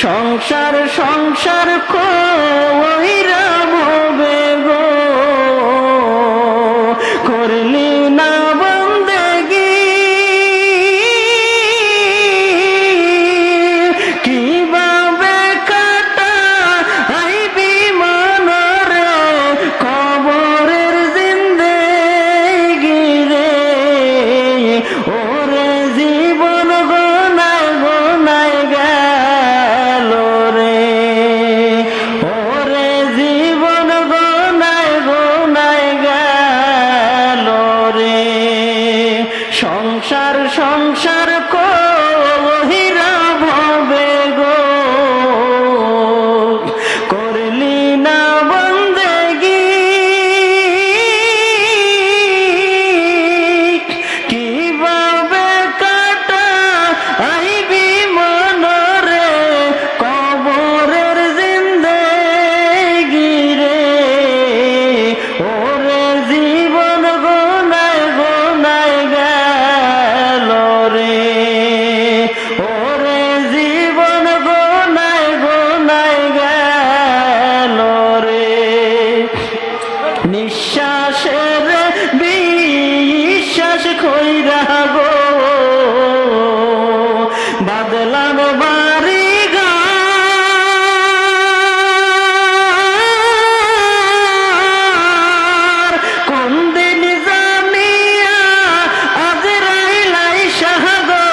সংসার সংসার কইরা ভবে গো করলি না বন্দেগি কিভাবে কাটা আইবি মনরে কবরের জিন্দেগি রে ওরে জীবন গোনায় গোনায় গেল রে ওরে জীবন গোনায় গোনায় গেল রে সংসার সংসার কহিরা ভবে গো করলি না বন্দেগি কিভাবে কাটা আইবি মনরে কবরের জিন্দেগি রে ওরে জীবন গোনায় গোনায় গেল রে ওরে জীবন গোনায় গোনায় গেল রে নিঃশ্বাসের বিশ্বাস কইরা গো বাদলাম বাড়ি ঘর কোন দিন জানিয়া আজরাইলাই শাহ গো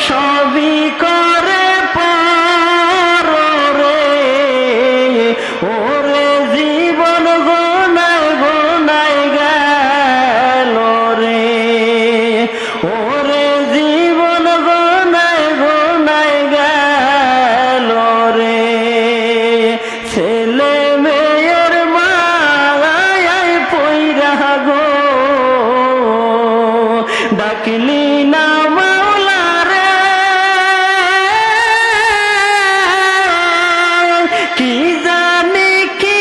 সবই করে পার রে ওরে জীবন গোনায় গোনায় গেল রে ওরে জীবন গোনায় গোনায় গেল রে ছেলে মেয়ের মায়ায় পইরা গো ডাকলি না মাওলা রে কি জানি কি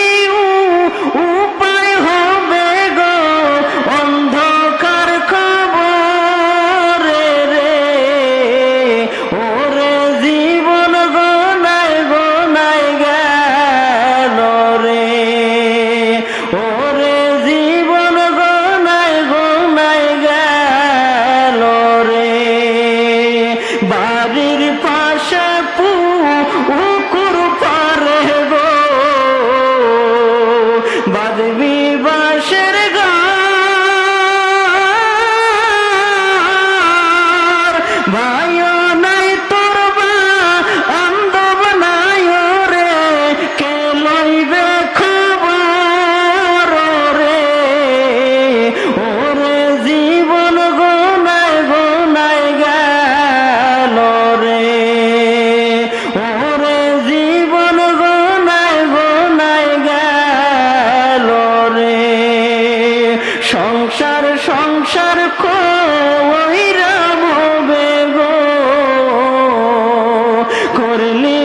উপায় হবে গো অন্ধকার খবরে রে ওরে জীবন গোনায় গোনায় গেল রে ওরে জীবন গোনায় গোনায় গেল রে বাড়ির পাশে পুকুর পারে গো বাঁধবি বাঁশের ঘর ভাইও নাই তোর বান্ধব নাই রে কে লইবে খবর রে ওরে জীবন গোনায় গোনায় গেল রে ওরে জীবন গোনায় গোনায় গেল রে সংসার সংসার কইরা ভবে গো করলি